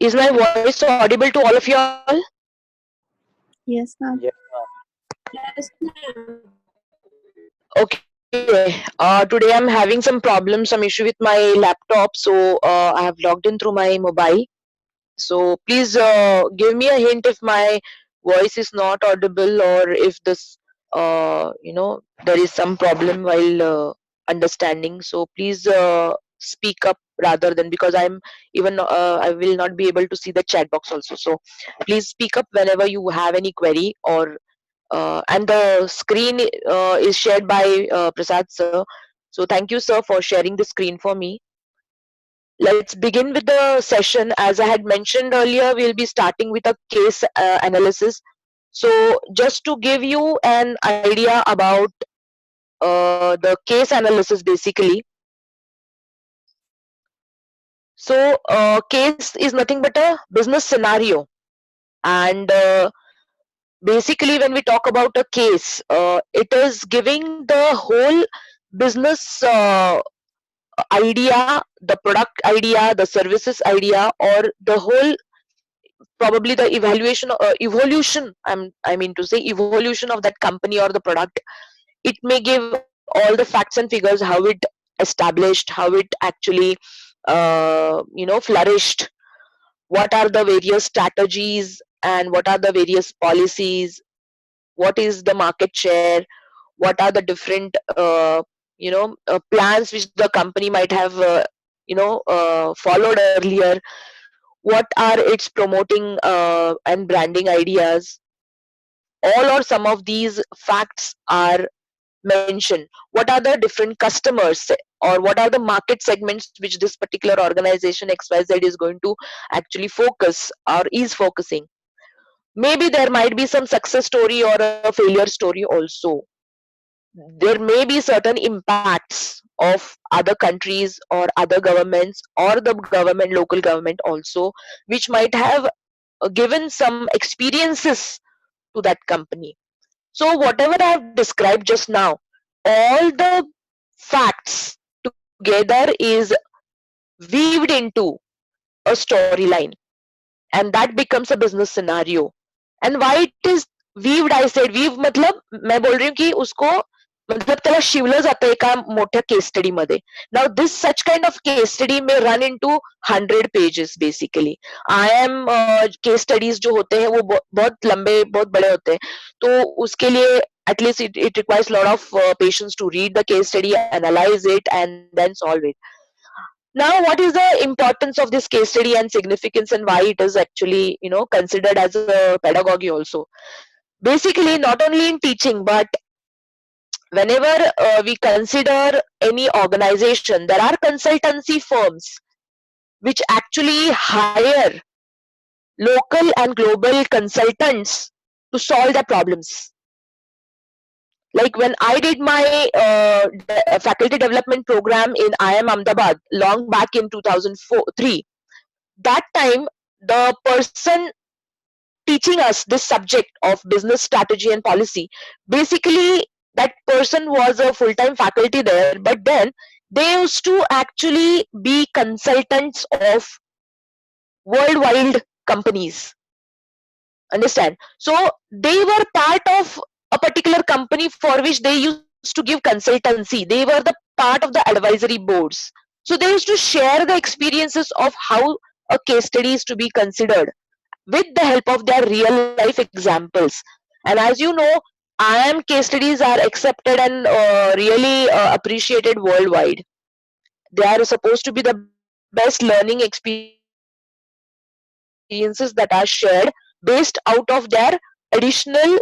Is my voice audible to all of you all? Yes, ma'am. Yes, ma'am. Okay. Today I'm having some problem, some issue with my laptop, so I have logged in through my mobile. So please give me a hint if my voice is not audible or if this, there is some problem while understanding. So please speak up rather than, because I will not be able to see the chat box also. So please speak up whenever you have any query, or and the screen is shared by Prasad sir. So thank you sir for sharing the screen for me. Let's begin with the session. As I had mentioned earlier, we'll be starting with a case analysis. So just to give you an idea about the case analysis basically. So case is nothing but a business scenario, and basically when we talk about a case, it is giving the whole business idea, the product idea, the services idea, or the whole, probably the evolution, I mean to say evolution of that company or the product. It may give all the facts and figures, how it established, how it actually flourished, what are the various strategies and what are the various policies, what is the market share, what are the different plans which the company might have followed earlier, what are its promoting and branding ideas. All or some of these facts are mentioned. What are the different customers, or what are the market segments which this particular organization XYZ is going to actually focus or is focusing. Maybe there might be some success story or a failure story also. There may be certain impacts of other countries or other governments or the government, local government also, which might have given some experiences to that company. So whatever I have described just now, all the facts together is weaved into a storyline, and that becomes a business scenario. And why it is weaved, I said weave मतलब मैं बोल रही हूँ कि उसको मतलब त्याला शिवलं जातं एका मोठ्या केस स्टडी मध्ये. Now this such kind of case study may run into 100 pages basically. IM case studies जो होते हैं वो बहुत लंबे बहुत बड़े होते हैं, तो उसके लिए at least it requires a lot of patience to read the case study, analyze it, and then solve it. Now what is the importance of this case study and significance, and why it is actually considered as a pedagogy also. Basically, not only in teaching, but whenever we consider any organization, there are consultancy firms which actually hire local and global consultants to solve their problems. Like when I did my faculty development program in IIM Ahmedabad long back in 2003, that time the person teaching us this subject of business strategy and policy, basically that person was a full-time faculty there, but then they used to actually be consultants of worldwide companies. Understand? So they were part of a particular company for which they used to give consultancy. They were the part of the advisory boards. So they used to share the experiences of how a case study is to be considered with the help of their real life examples. And as you know, IIM case studies are accepted and really appreciated worldwide. They are supposed to be the best learning experiences that are shared based out of their additional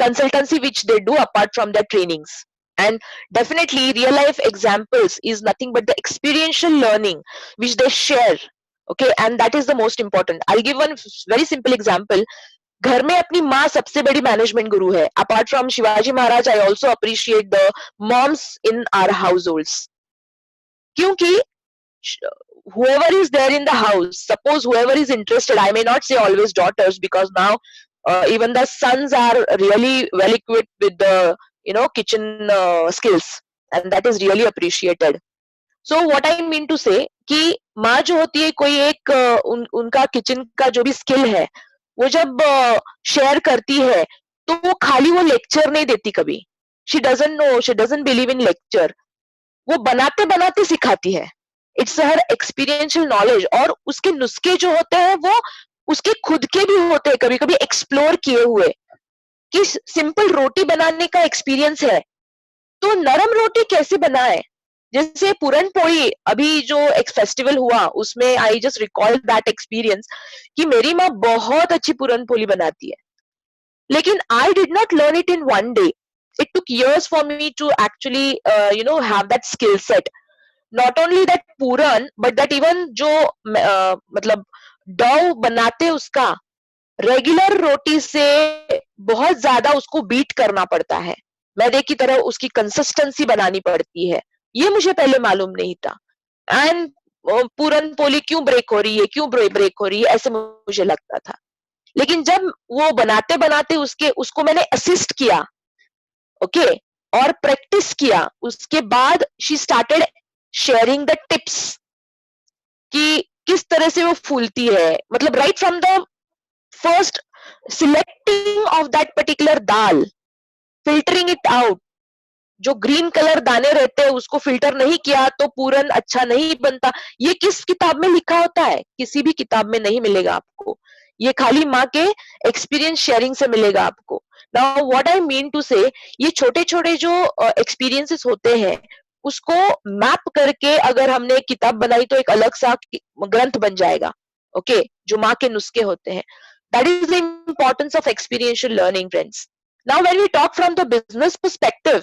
consultancy which they do apart from their trainings. And definitely real life examples is nothing but the experiential learning which they share. Okay, and that is the most important. I'll give one very simple example. घर में अपनी माँ सबसे बड़ी management गुरु है. Apart from Shivaji Maharaj, I also appreciate the moms in our households. क्योंकि whoever is there in the house, suppose whoever is interested, I may not say always daughters, because now even the sons are really well equipped with the kitchen skills, and that is really appreciated. So what I mean to say कि माँ जो होती है कोई एक उनका kitchen का जो भी स्किल है वो जब शेयर करती है तो वो खाली वो लेक्चर नहीं देती कभी. She doesn't know, she doesn't believe in lecture. वो बनाते बनाते सिखाती है. It's her experiential knowledge. और उसके नुस्खे जो होते हैं वो उसके खुद के भी होते हैं, कभी कभी एक्सप्लोर किए हुए. कि सिंपल रोटी बनाने का एक्सपीरियंस है तो नरम रोटी कैसे बनाए. जैसे पूरन पोली अभी जो एक फेस्टिवल हुआ उसमें I just recall that experience कि मेरी माँ बहुत अच्छी पूरन पोली बनाती है. लेकिन I did not learn it in one day. It took years for me to actually have that skill set. Not only that puran but that even जो मतलब डो बनाते उसका रेगुलर रोटी से बहुत ज्यादा उसको बीट करना पड़ता है. मैदे की तरह उसकी कंसिस्टेंसी बनानी पड़ती है. ये मुझे पहले मालूम नहीं था. एंड पूरन पोली क्यों ब्रेक हो रही है, क्यों ब्रेक हो रही है, ऐसे मुझे लगता था. लेकिन जब वो बनाते बनाते उसको मैंने असिस्ट किया, ओके, और प्रैक्टिस किया, उसके बाद she started sharing the tips कि किस तरह से वो फूलती है. मतलब right from the first selecting of that particular dal, filtering it out. जो ग्रीन कलर दाने रहते हैं उसको फिल्टर नहीं किया तो पूरन अच्छा नहीं बनता. ये किस किताब में लिखा होता है? किसी भी किताब में नहीं मिलेगा आपको. ये खाली माँ के एक्सपीरियंस शेयरिंग से मिलेगा आपको. Now what I mean to say, ये छोटे छोटे जो एक्सपीरियंसेस होते हैं उसको मैप करके अगर हमने एक किताब बनाई तो एक अलग सा ग्रंथ बन जाएगा. ओके, जो माँ के नुस्खे होते हैं. That is the importance of experiential learning friends. Now when we talk from the business perspective,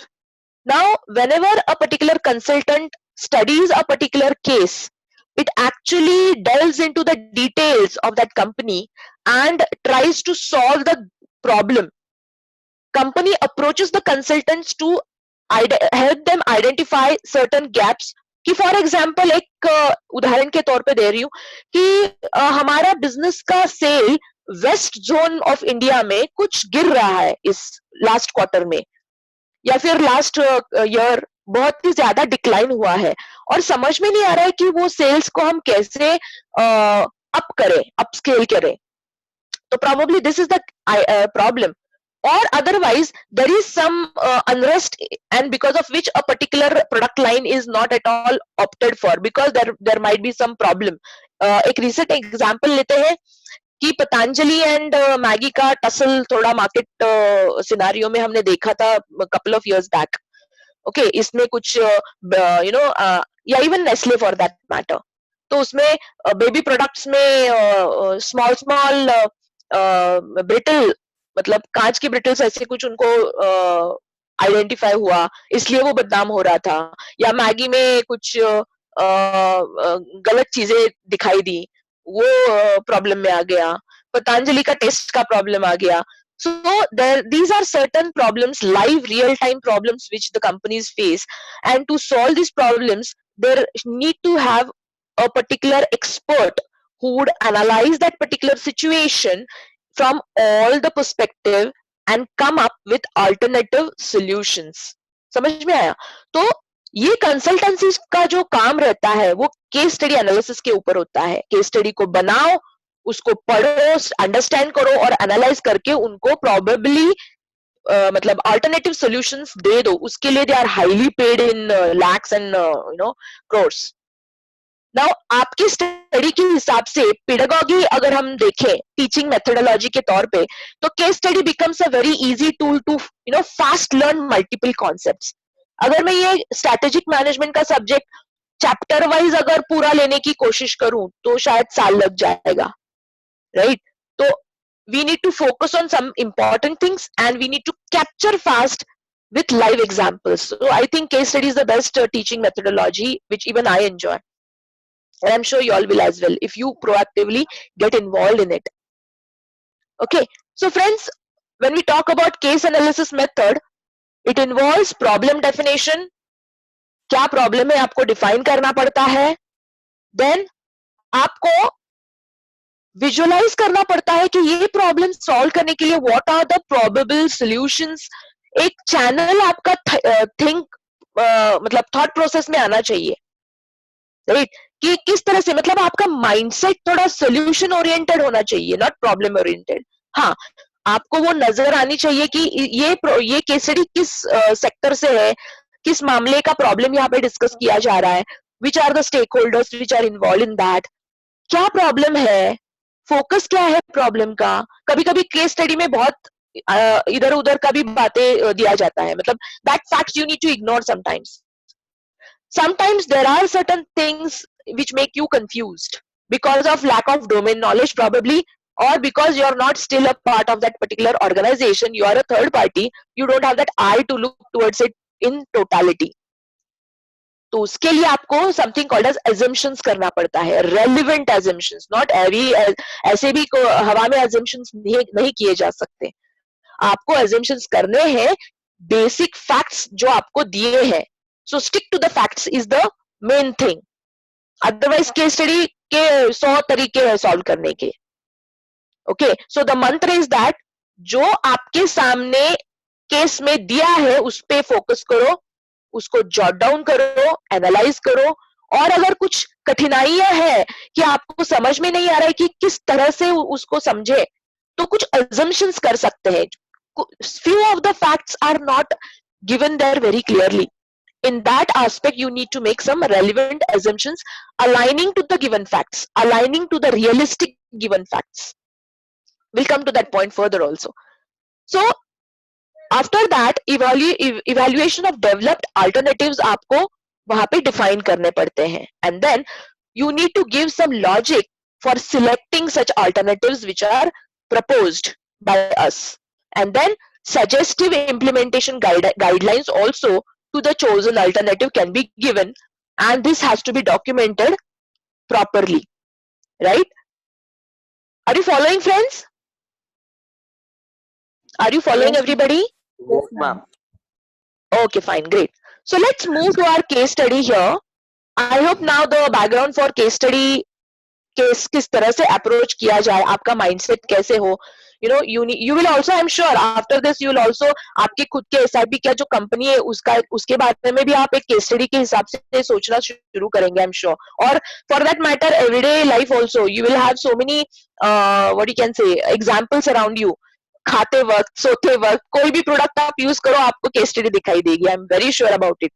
now whenever a particular consultant studies a particular case, it actually delves into the details of that company and tries to solve the problem. Company approaches the consultants to help them identify certain gaps. कि for example एक उदाहरण के तौर पे दे रही हूँ कि हमारा बिजनेस का sale west zone of India में कुछ गिर रहा है इस लास्ट क्वार्टर में, या फिर लास्ट ईयर बहुत ही ज्यादा डिक्लाइन हुआ है और समझ में नहीं आ रहा है कि वो सेल्स को हम कैसे अप करें, अपस्केल करें. तो probably this is the problem. Or otherwise there is some unrest, and because of which a particular product line is not at all opted for because there might be some problem. एक recent example लेते हैं कि Patanjali and Maggi का tussle थोड़ा market scenario में हमने देखा था couple of years back. Okay, इसमें कुछ या even Nestle for that matter. तो उसमें बेबी प्रोडक्ट्स में स्मॉल स्मॉल ब्रिटल, मतलब कांच की ब्रिटल्स ऐसे कुछ उनको आइडेंटिफाई हुआ, इसलिए वो बदनाम हो रहा था. या मैगी में कुछ गलत चीजें दिखाई दी, वो प्रॉब्लम में आ गया. पतंजलि का टेस्ट का प्रॉब्लम आ गया. So these are certain problems, live real-time problems which the companies face, and to solve these problems, there need to have a particular expert who would analyze that particular situation from all the perspective and come up with alternative solutions. समझ में आया? तो ये consultancy का जो काम रहता है वो केस स्टडी एनालिसिस के ऊपर होता है. केस स्टडी को बनाओ, उसको पढ़ो, अंडरस्टैंड करो और एनालाइज करके उनको प्रोबेबली मतलब अल्टरनेटिव सॉल्यूशंस दे दो. उसके लिए they are highly paid in lakhs and crores. Now आपकी स्टडी के हिसाब से पेडागॉजी अगर हम देखें टीचिंग मेथोडोलॉजी के तौर पे, तो case study becomes a very easy tool to fast learn multiple concepts. अगर मैं ये स्ट्रेटेजिक मैनेजमेंट का सब्जेक्ट चैप्टर वाइज अगर पूरा लेने की कोशिश करूं तो शायद साल लग जाएगा, right? So we need to focus on some important things and we need to capture fast with live examples. So I think case study is the best teaching methodology which even I enjoy, and I'm sure you all will as well if you proactively get involved in it. Okay, so friends, when we talk about case analysis method, it involves problem definition. क्या problem है आपको define करना पड़ता है. Then आपको visualise करना पड़ता है कि ये प्रॉब्लम सॉल्व करने के लिए what are the probable solutions. एक चैनल आपका थिंक मतलब थॉट प्रोसेस में आना चाहिए. राइट, कि किस तरह से, मतलब आपका माइंडसेट थोड़ा सोल्यूशन ओरिएंटेड होना चाहिए, नॉट प्रॉब्लम ओरिएंटेड। हाँ, आपको वो नजर आनी चाहिए कि ये केस स्टडी किस सेक्टर से है, किस मामले का प्रॉब्लम यहाँ पे डिस्कस किया जा रहा है, which are the stakeholders which are involve in that, क्या प्रॉब्लम है, फोकस क्या है प्रॉब्लम का। कभी कभी केस स्टडी में बहुत इधर उधर का भी बातें दिया जाता है, मतलब that facts you need to ignore sometimes. Sometimes there are certain things which make you confused because of lack of domain knowledge probably, or because you are not still a part of that particular organization, you are a third party, you don't have that eye to look towards it in totality. तो उसके लिए आपको something called as assumptions करना पड़ता है, relevant assumptions, not every ऐसे भी हवा में assumptions नहीं किए जा सकते। आपको assumptions करने हैं बेसिक फैक्ट्स जो आपको दिए हैं, so stick to the facts is the main thing, otherwise case study के 100 तरीके हैं सॉल्व करने के। ओके, सो द मंत्र इज दैट जो आपके सामने केस में दिया है उस पे फोकस करो, उसको जॉट डाउन करो, एनालाइज करो, और अगर कुछ कठिनाइयां है कि आपको समझ में नहीं आ रहा है कि किस तरह से उसको समझे, तो कुछ assumptions कर सकते हैं। few of the facts are not given there very clearly. In that aspect you need to make some relevant assumptions aligning to the given facts, aligning to the realistic given facts. We'll come to that point further also. So after that evaluation of developed alternatives आपको वहां पे define करने पड़ते हैं, and then you need to give some logic for selecting such alternatives which are proposed by us, and then suggestive implementation guidelines also to the chosen alternative can be given, and this has to be documented properly, right? Are you following, friends? Are you following, Yes, everybody? yes, ma'am. Okay, fine, great. So let's move to our case study here. I hope now the background for case study case किस तरह से approach किया जाए, आपका mindset कैसे हो, you will also, I'm sure after this you will also आपके खुद के SIP का जो कंपनी है उसके बारे में भी आप एक केस स्टडी के हिसाब से सोचना शुरू करेंगे, I'm sure. और for that matter everyday life also you will have so many what you can say examples around you. खाते वक्त, सोते वक्त कोई भी प्रोडक्ट आप यूज करो आपको केस स्टडी दिखाई देगी, I am very sure about it.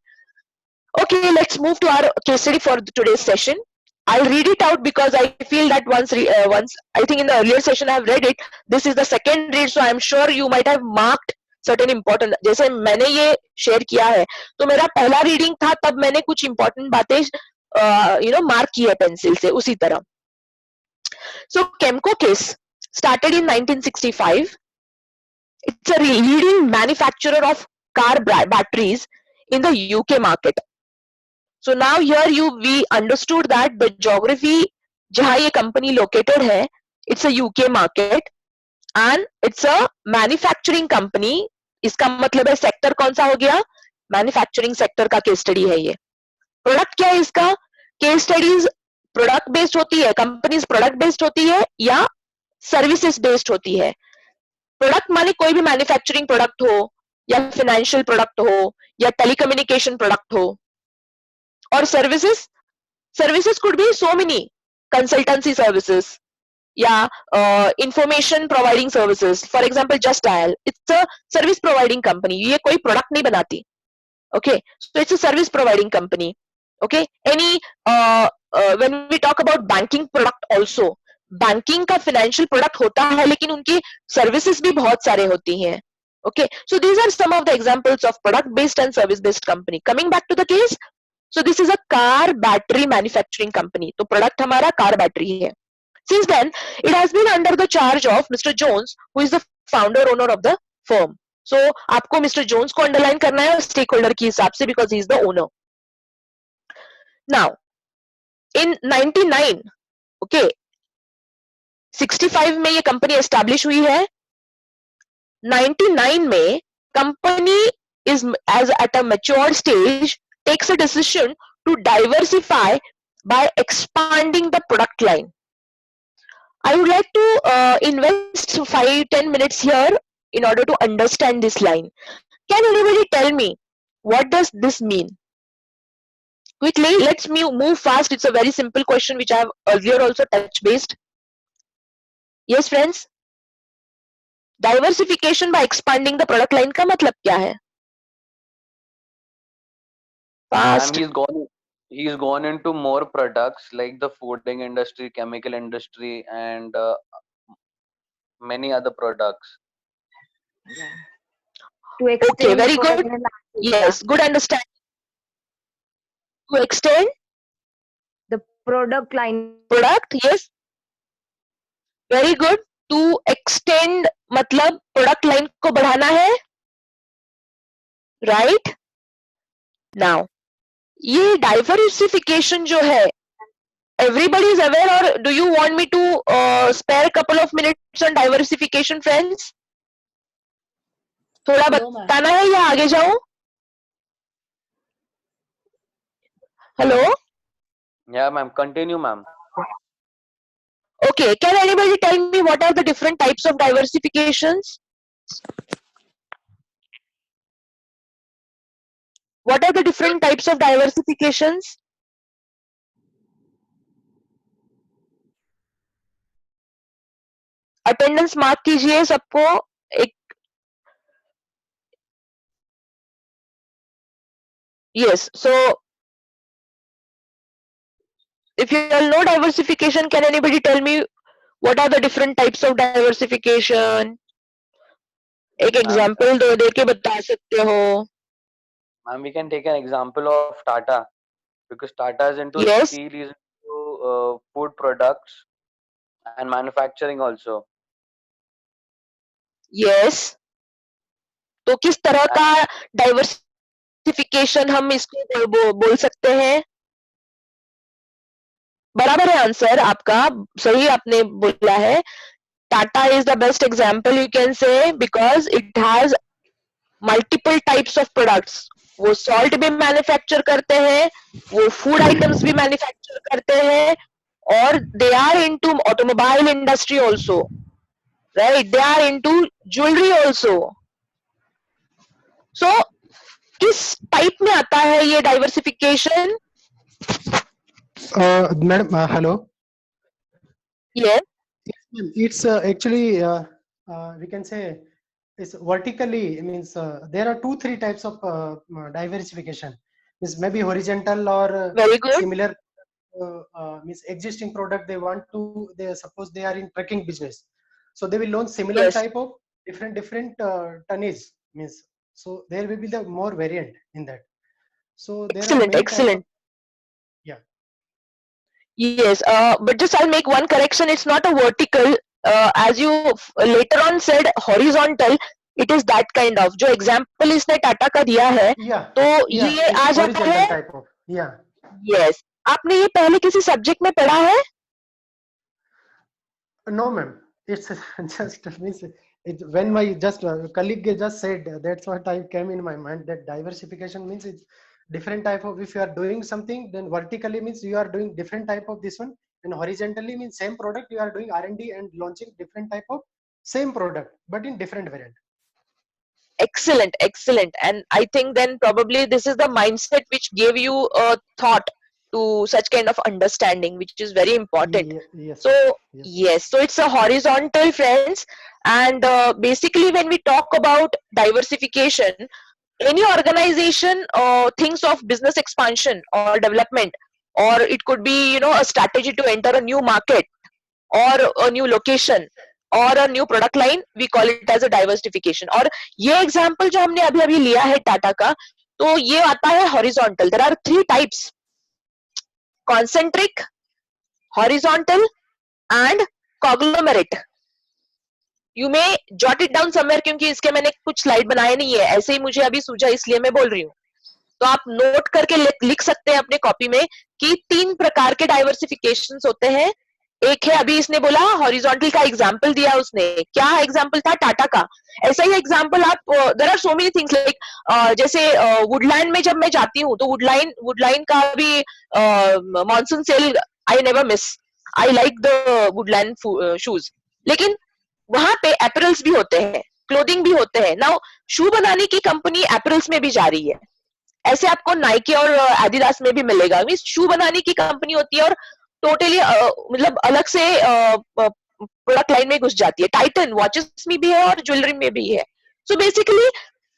Okay, let's move to our case study for today's session. I'll read it out because I feel that once I think in the earlier session I have read it. This is the second read, so I'm sure you might have marked certain important. जैसे मैंने ये share किया है, तो मेरा पहला reading था तब मैंने कुछ important बातें मार्क की है पेंसिल से, उसी तरह. So Kemco case started in 1965. It's a leading manufacturer of car batteries in the UK market. So now here we understood that the geography जहाँ ये company located है, it's a UK market and it's a manufacturing company. इसका मतलब है sector कौन सा हो गया? Manufacturing sector का case study है ये. Product क्या है इसका? Case studies product based होती है, companies product based होती है या services based होती है. Product माने कोई भी manufacturing product हो या financial product हो या telecommunication product हो. Or services could be so many, consultancy services, yeah, information providing services. For example, Just Dial, it's a service providing company. ये कोई product नहीं बनाती. Okay, so it's a service providing company. Okay, any when we talk about banking product also, banking का financial product होता है लेकिन उनकी services भी बहुत सारे होती हैं. Okay, so these are some of the examples of product based and service based company. Coming back to the case, so this is a car battery manufacturing company. तो product हमारा car battery है. Since then, it has been under the charge of Mr. Jones, who is the founder owner of the firm. So आपको Mr. Jones को underline करना है stakeholder के हिसाब से, because he is the owner. Now, in 99, okay, 65 में ये company establish हुई है. 99 में company is as at a matured stage takes a decision to diversify by expanding the product line. I would like to invest 5-10 minutes here in order to understand this line. Can anybody tell me what does this mean? quickly, let's move fast. It's a very simple question which I have earlier also touch based. Yes, friends. Diversification by expanding the product line का मतलब क्या है? Fast. He's gone into more products like the fooding industry, chemical industry, and many other products. To extend Okay, very product good. line. Yes, good understanding. To extend The product line. product, yes. Very good. To extend मतलब product line को बढ़ाना है. Right? Now, ये diversification जो है, everybody is aware, or do you want me to spare a couple of minutes on diversification, friends? थोड़ा No, ma'am. बताना है या आगे जाऊं? Hello? Yeah, ma'am. Continue, ma'am. Okay, can anybody tell me what are the different types of diversifications? What are the different types of diversifications? Attendance mark कीजिए सबको एक. Yes, so if you all know diversification, can anybody tell me what are the different types of diversification? एक example दो देके बता सकते हो. Ma'am, we can take an example of Tata, because Tata is into Yes. steel, is into food products and manufacturing also. Yes. तो किस तरह का डाइवर्सिफिकेशन हम इसको बोल सकते हैं? बराबर है आंसर आपका, सही आपने बोला है. Tata is the best example you can say, because it has multiple types of products. वो सॉल्ट भी मैन्युफैक्चर करते हैं, वो फूड आइटम्स भी मैन्युफैक्चर करते हैं, और they are into automobile industry also, right? They are into jewellery also. So किस टाइप में आता है ये डाइवर्सिफिकेशन? Madam, hello. ये It's actually we can say it's vertically. Means there are 2-3 types of diversification. Means maybe horizontal or very good. similar. Means existing product they want to. They suppose they are in trucking business, so they will launch similar Yes. type of different tonnage. Means so there will be the more variant in that. So there are many Excellent. Yeah. Yes, but just I'll make one correction. It's not a vertical. As you later on said, horizontal. It is that kind of. जो example इसने टाटा का दिया है, Yeah. तो Yeah. ये It's आ जाता horizontal है. type of. Yeah. Yes. आपने ये पहले किसी सब्जेक्ट में पढ़ा है? No, ma'am. It's just means when my just colleague just said, that's what I came in my mind, that diversification means it's different type of. If you are doing something, then vertically means you are doing different type of this one, and horizontally means same product you are doing R&D and launching different type of same product but in different variant. Excellent. And I think then probably this is the mindset which gave you a thought to such kind of understanding, which is very important. Yes. So Yes. yes, so it's a horizontal, friends. And basically when we talk about diversification, any organization thinks of business expansion or development, or it could be a strategy to enter a new market or a new location or a new product line. We call it as a diversification. और ये example जो हमने अभी लिया है टाटा का, तो ये आता है horizontal. There are 3 types: concentric, horizontal and conglomerate. You may jot it down somewhere, क्योंकि इसके मैंने कुछ स्लाइड बनाए नहीं है, ऐसे ही मुझे अभी सूझा इसलिए मैं बोल रही हूँ. तो आप नोट करके लिख सकते हैं अपने कॉपी में कि 3 प्रकार के डाइवर्सिफिकेशंस होते हैं. एक है, अभी इसने बोला हॉरिजॉन्टल का एग्जांपल दिया उसने, क्या एग्जांपल था? टाटा का. ऐसा ही एग्जांपल आप, there are so many things like, जैसे वुडलैंड में जब मैं जाती हूँ तो वुडलाइन का भी monsoon sale I never miss. I like the Woodland shoes. लेकिन वहां पे एपरल्स भी होते हैं, क्लोथिंग भी होते हैं. नाउ शू बनाने की कंपनी एपरल्स में भी जा रही है, ऐसे आपको नाइकी और एडिडास में भी मिलेगा। मींस शू बनाने की कंपनी होती है और टोटली मतलब अलग से प्रोडक्ट लाइन में घुस जाती है। टाइटन वॉचेस में भी है और ज्वेलरी में भी है। सो बेसिकली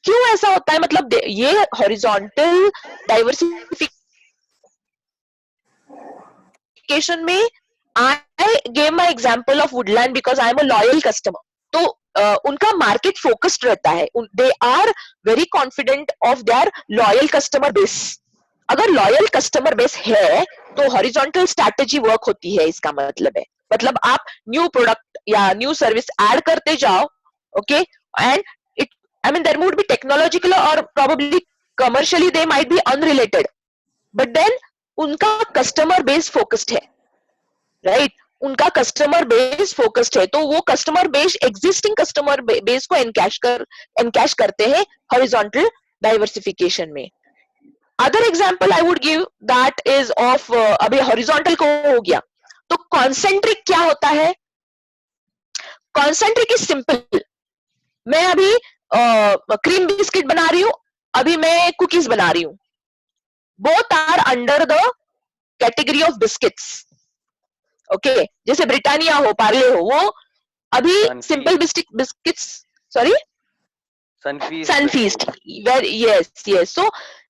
क्यों ऐसा होता है, मतलब ये हॉरिजॉन्टल डाइवर्सिफिकेशन में I gave my example of Woodland because I am a loyal customer. तो उनका मार्केट फोकस्ड रहता है, they are very confident of their loyal customer base. अगर लॉयल कस्टमर बेस है तो हॉरिजॉन्टल स्ट्रैटेजी वर्क होती है, इसका मतलब है। मतलब आप न्यू प्रोडक्ट या न्यू सर्विस ऐड करते जाओ, okay, and it I mean there would be technological और probably commercially they might be unrelated, but then उनका कस्टमर बेस फोकस्ड है, राइट? उनका कस्टमर बेस फोकस्ड है, तो वो customer base existing customer base को एनकैश करते हैं हॉरिजॉन्टल डाइवर्सिफिकेशन में। Other example I would give that is of अभी हॉरिजॉन्टल को हो गया, तो कॉन्सेंट्रिक क्या होता है? Concentric is simple. मैं अभी क्रीम बिस्किट बना रही हूं, अभी मैं कुकीज बना रही हूं, both are under the category of biscuits, okay. जैसे ब्रिटानिया हो, पार्ले हो, वो अभी simple biscuits, sorry Sunfeast, yes. So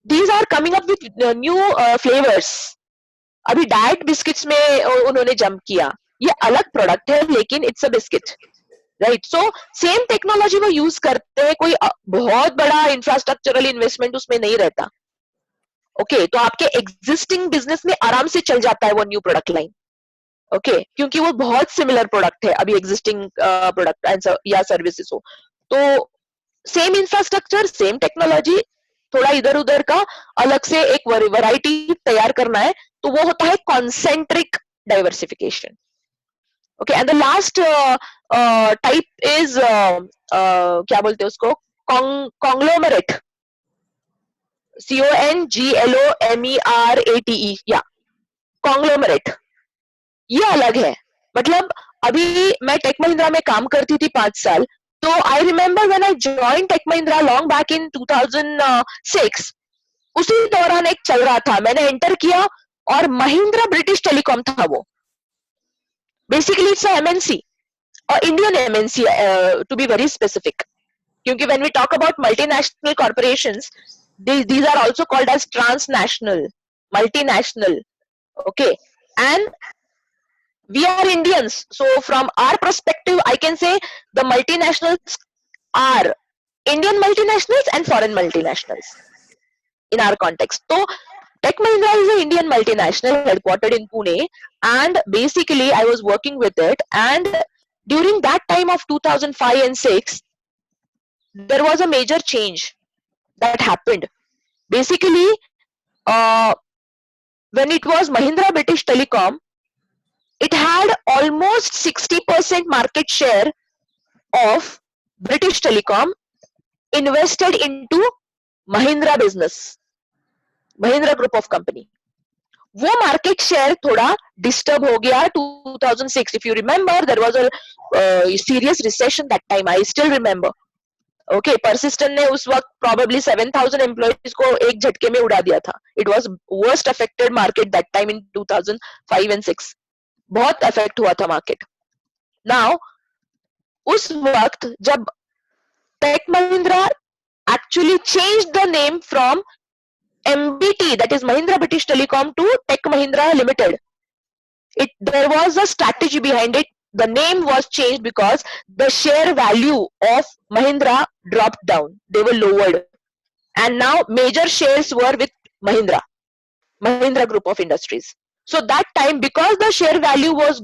these are coming up with new flavors. अभी डाइट बिस्किट्स में उन्होंने जंप किया, ये अलग प्रोडक्ट है लेकिन it's a biscuit, right? So same technology वो यूज करते हैं, कोई बहुत बड़ा इंफ्रास्ट्रक्चरल इन्वेस्टमेंट उसमें नहीं रहता, ओके। तो आपके एग्जिस्टिंग बिजनेस में आराम से चल जाता है वो न्यू प्रोडक्ट लाइन, ओके, क्योंकि वो बहुत सिमिलर प्रोडक्ट है अभी एग्जिस्टिंग प्रोडक्ट या सर्विसेज हो। तो सेम इंफ्रास्ट्रक्चर, सेम टेक्नोलॉजी, थोड़ा इधर उधर का अलग से एक वैरायटी तैयार करना है, तो वो होता है concentric diversification, okay. And the last type is क्या बोलते हैं उसको, कॉन्ग्लोमरेट, CONGLOMERATE, या कॉन्ग्लोमरेट, ये अलग है। मतलब अभी मैं टेक महिंद्रा में काम करती थी 5 साल, तो I remember when I join tech Mahindra long back in 2006, उसी दौरान एक चल रहा था, मैंने एंटर किया और महिंद्रा ब्रिटिश टेलीकॉम था वो। बेसिकली इट्स एमएनसी और Indian MNC to be very specific, क्योंकि when we talk about multinational corporations, these are also called as transnational, multinational, okay, and we are Indians, so from our perspective I can say the multinationals are Indian multinationals and foreign multinationals in our context. So Tech Mahindra is an Indian multinational headquartered in Pune, and basically I was working with it, and during that time of 2005 and 6 there was a major change that happened. Basically when it was Mahindra British Telecom, it had almost 60% market share of British Telecom invested into Mahindra business, Mahindra group of company. वो market share थोड़ा disturb हो गया 2006. If you remember, there was a serious recession that time. I still remember. Okay, Persistent ने उस वक्त probably 7,000 employees को एक झटके में उड़ा दिया था. It was worst affected market that time in 2005 and 6. बहुत अफेक्ट हुआ था मार्केट. नाउ उस वक्त जब tech Mahindra actually change the name from MBT, that is Mahindra British Telecom, to Tech Mahindra Limited, there was a strategy behind it. The name was changed because the share value of Mahindra dropped down, they were lowered, and now major shares were with Mahindra group of industries. So that time, because the share value was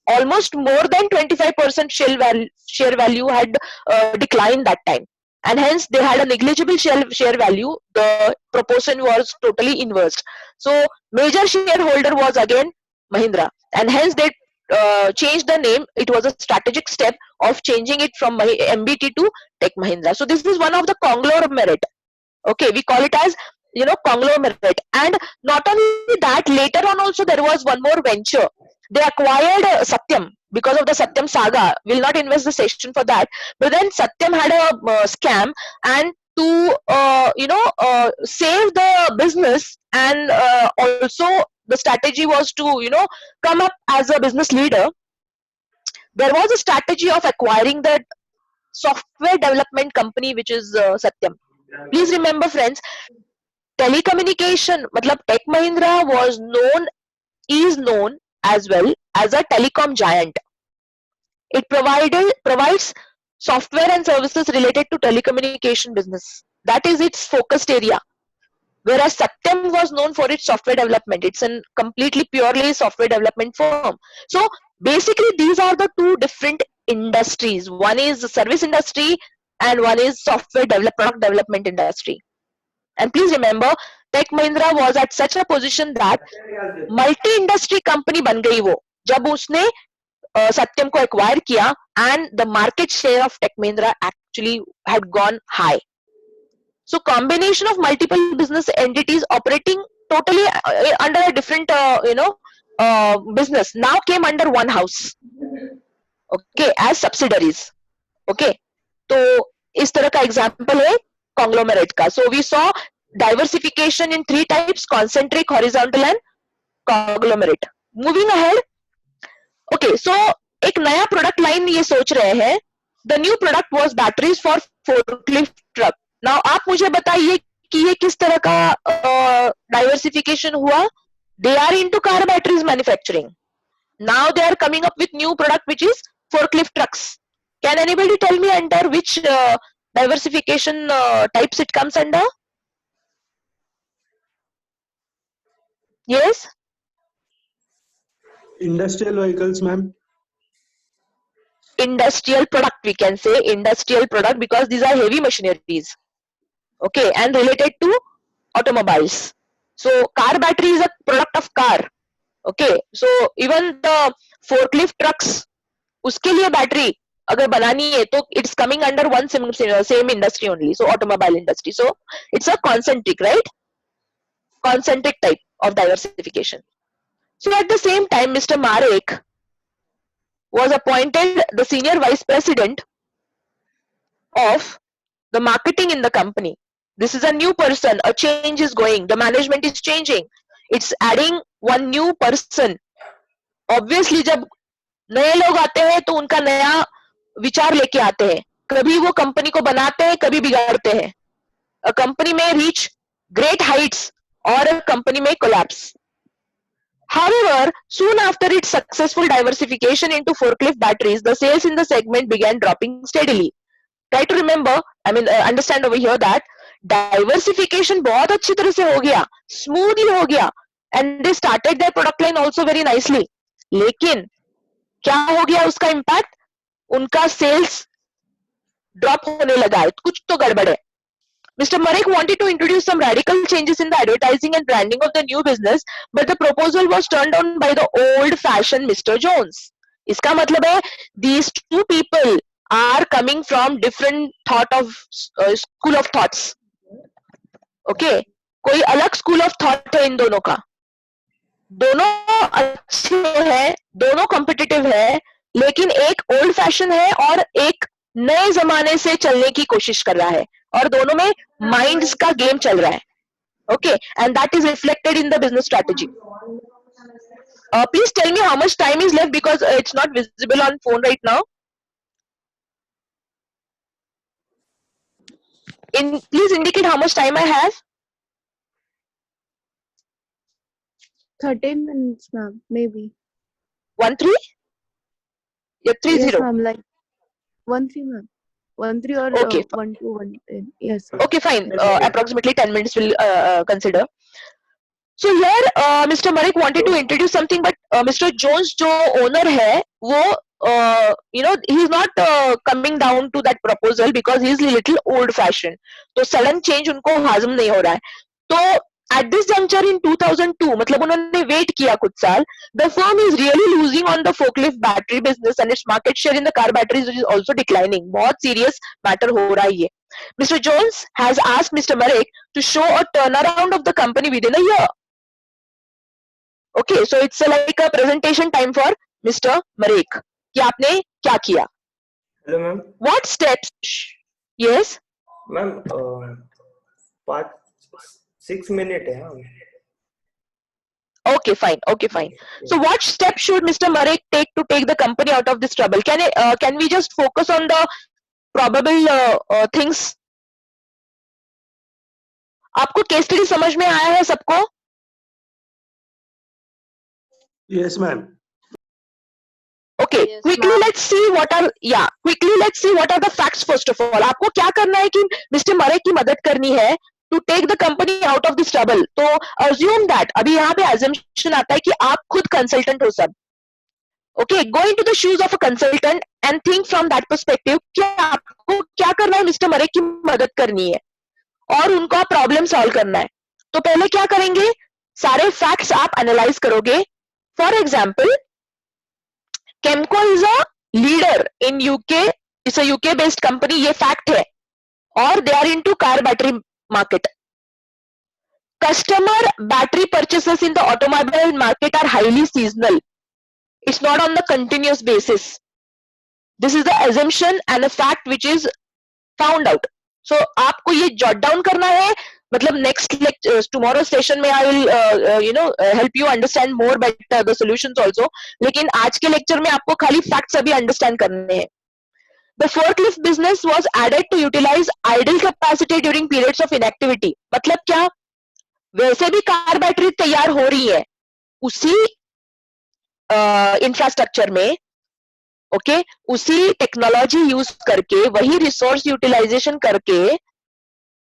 almost more than 25%, share value had declined that time, and hence they had a negligible share value. The proportion was totally inversed. So major shareholder was again Mahindra, and hence they changed the name. It was a strategic step of changing it from MBT to Tech Mahindra. So this is one of the conglomerate. Okay, we call it as, you know, conglomerate. And not only that, later on also there was one more venture. They acquired Satyam because of the Satyam saga. We'll not invest the session for that. But then Satyam had a scam, and to save the business, and also the strategy was to come up as a business leader. There was a strategy of acquiring the software development company, which is Satyam. Please remember, friends, telecommunication, matlab Tech Mahindra is known as well as a telecom giant. It provides software and services related to telecommunication business. That is its focused area. Whereas Satyam was known for its software development. It's a completely purely software development firm. So basically these are the two different industries. One is the service industry and one is product development industry. And please remember, Tech Mahindra was at such a position that multi-industry company ban gayi wo. जब उसने Satyam को acquire किया, and the market share of Tech Mahindra actually had gone high. So combination of multiple business entities operating totally under a different business now came under one house, okay, as subsidiaries. Okay, तो इस तरह का example है conglomerate का. So we saw diversification in 3 types: concentric, horizontal and conglomerate. Moving ahead, okay, so एक नया product line ये सोच रहे हैं. The new product was batteries for forklift truck. Now आप मुझे बताइए कि ये किस तरह का diversification हुआ. They are into car batteries manufacturing. Now they are coming up with new product which is forklift trucks. Can anybody tell me under which diversification types it comes under? Yes? Industrial vehicles, ma'am. Industrial product, we can say industrial product, because these are heavy machineries, okay, and related to automobiles. So car battery is a product of car, okay. So even the forklift trucks, उसके लिए battery अगर बनानी है तो it's coming under one same industry only, so automobile industry. So it's a concentric, right? Concentric type of diversification. So at the same time, Mr. Marek was appointed the senior vice president of the marketing in the company. This is a new person, a change is going, the management is changing, it's adding one new person. Obviously जब नए लोग आते हैं तो उनका नया विचार लेके आते हैं, कभी वो कंपनी को बनाते हैं, कभी बिगाड़ते हैं. A company may reach great heights or a company may collapse. However, soon after its successful diversification into forklift batteries, the sales in the segment began dropping steadily. Try to remember, understand over here that diversification बहुत अच्छी तरह से हो गया, smoothly हो गया, and they started their product line also very nicely. लेकिन क्या हो गया उसका impact? उनका sales drop होने लगा है, कुछ तो गड़बड़ है. Mr. Marek wanted to introduce some radical changes in the advertising and branding of the new business, but the proposal was turned down by the old-fashioned Mr. Jones. इसका मतलब है these two people are coming from different school of thoughts. Okay, कोई अलग school of thought है इन दोनों का. दोनों अच्छे हैं, दोनों competitive है, लेकिन एक old fashion है और एक नए जमाने से चलने की कोशिश कर रहा है, और दोनों में minds का game चल रहा है. Okay, and that is reflected in the business strategy. Please tell me how much time is left, because it's not visible on phone right now. Please indicate how much time I have. 13 minutes, ma'am, maybe. 13? Yeah, 30. Yes, ma'am, like 13, ma'am. 13 or Okay. 1 to 1. Yes. Okay, fine. Approximately 10 minutes will consider. So here, Mr. Marek wanted to introduce something, but Mr. Jones, जो owner है, वो he's not coming down to that proposal because he's a little old-fashioned. तो sudden change उनको हाज़म नहीं हो रहा है. तो at this juncture in 2002, मतलब उन्होंने wait किया कुछ साल. The firm is really losing on the forklift battery business, and its market share in the car batteries is also declining. बहुत serious matter हो रहा है ये. Mr. Jones has asked Mr. Marek to show a turnaround of the company within a year. Okay, so it's like a presentation time for Mr. Marek. कि आपने क्या किया? Hello, ma'am. What steps? Yes. Ma'am 5-6 minute है हाँ Okay, fine. Okay, fine. So, what steps should Mr. Marek take the company out of this trouble? Can we just focus on the probable things? आपको case study समझ में आया है सबको? Yes, ma'am. Okay, Yes, quickly ma'am. let's see what are the facts first of all. आपको क्या करना है कि मिस्टर मरेक की मदद करनी है to take the company out of this trouble. तो assume that अभी यहाँ पे assumption आता है कि आप खुद consultant हो सब. Okay, go into the shoes of a consultant and think from that perspective कि आपको क्या करना है मिस्टर मरेक की मदद करनी है और उनका प्रॉब्लम सॉल्व करना है. तो पहले क्या करेंगे? सारे फैक्ट्स आप एनालाइज करोगे. For example, Kemco is a leader in UK. It's a UK based company. ये fact है. और they are into car battery market. Customer battery purchases in the automobile market are highly seasonal. It's not on the continuous basis. This is the assumption and a fact which is found out. So आपको ये jot down करना है. मतलब next lecture, tomorrow session में I will help you understand more better the solutions also. लेकिन आज के lecture में आपको खाली facts अभी understand करने हैं. The forklift business was added to utilize idle capacity during periods of inactivity. मतलब क्या? वैसे भी कार बैटरी तैयार हो रही है उसी इंफ्रास्ट्रक्चर में, ओके, उसी टेक्नोलॉजी यूज करके, वही रिसोर्स यूटिलाइजेशन करके,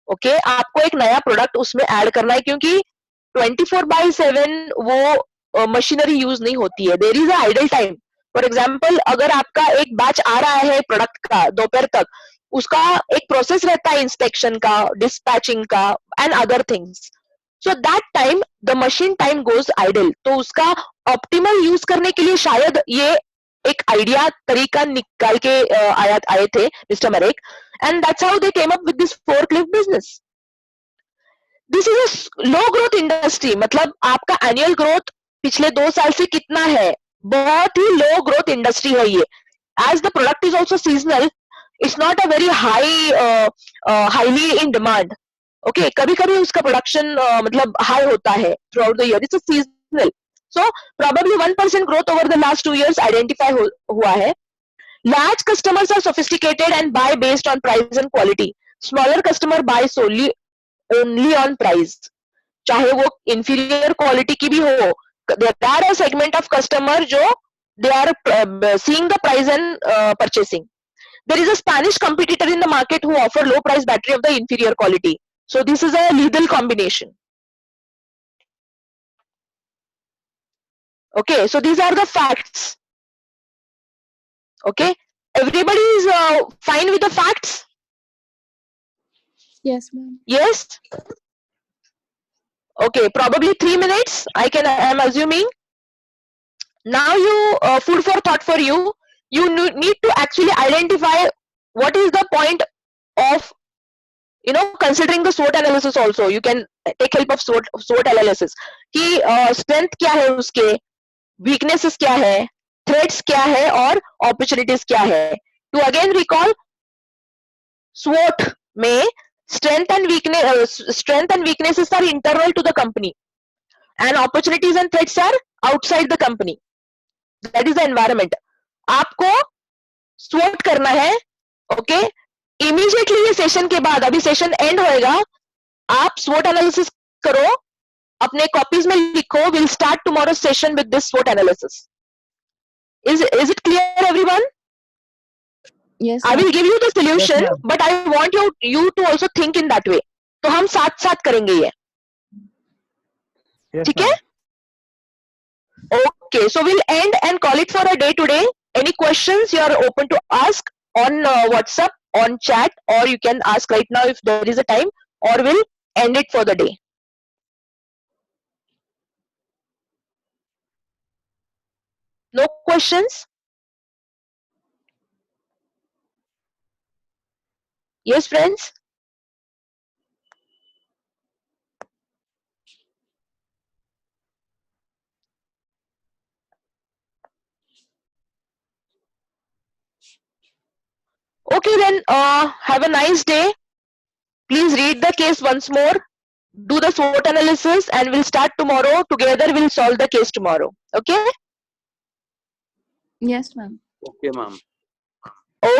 ओके, आपको एक नया प्रोडक्ट उसमें ऐड करना है क्योंकि 24/7 वो मशीनरी यूज नहीं होती है. There is a idle time. For example, अगर आपका एक बैच आ रहा है प्रोडक्ट का दोपहर तक, उसका एक प्रोसेस रहता है इंस्पेक्शन का, डिस्पैचिंग का and other things. So that time the machine time goes idle. तो उसका ऑप्टिमल यूज करने के लिए शायद ये एक आइडिया तरीका निकाल के आए थे mister Marek, and that's how they came up with this forklift business. This is a low growth industry. मतलब आपका एनुअल ग्रोथ पिछले 2 साल से कितना है? बहुत ही लो ग्रोथ इंडस्ट्री है ये. As the product is also seasonal, it's not a very highly in demand. Okay, कभी कभी उसका प्रोडक्शन मतलब हाई होता है throughout the year. It's a seasonal. So probably 1% growth over the last 2 years identify हुआ है. Large customers are sophisticated and buy based on price and quality. Smaller customer buy solely only on price. चाहे वो inferior quality की भी हो. There are a segment of customer जो they are seeing the price and purchasing. There is a Spanish competitor in the market who offer low price battery of the inferior quality. So this is a lethal combination. Okay, so these are the facts. Okay, everybody is fine with the facts? Yes, ma'am. Yes? Okay, probably 3 minutes, I'm assuming. Now food for thought for you. You need to actually identify what is the point of, considering the SWOT analysis also. You can take help of SWOT analysis. कि strength क्या है उसके, weaknesses क्या है, threats क्या है और opportunities क्या है. To again recall, SWOT में strength and weaknesses are internal to the company, and opportunities and threats are outside the company. That is the environment. आपको SWOT करना है. ओके, इमीडिएटली ये सेशन के बाद, अभी सेशन एंड होएगा, आप SWOT एनालिसिस करो, अपने कॉपीज में लिखो. Will start tomorrow session with this SWOT analysis. Is it clear, everyone? Yes, I ma'am. will give you the solution, ma'am. but I want you to also think in that way. तो हम साथ साथ करेंगे ये. Yes, ठीक है? ma'am. Okay, so we'll end and call it for a day today. Any questions you are open to ask on WhatsApp, on chat, or you can ask right now if there is a time, or we'll end it for the day. No questions? Yes, friends? Okay then, have a nice day. Please read the case once more, do the SWOT analysis, and we'll start tomorrow. Together we'll solve the case tomorrow. Okay? Yes, ma'am. Okay, ma'am.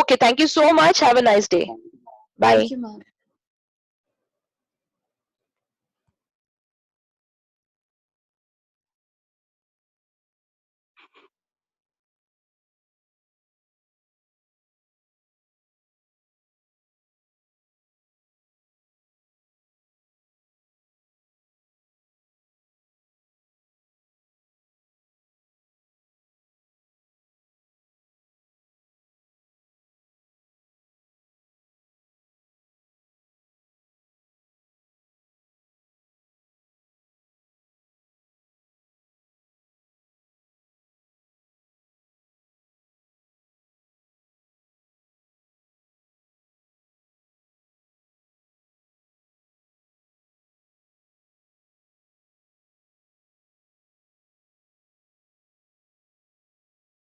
Okay, thank you so much. Have a nice day. Bye. Thank you, ma'am.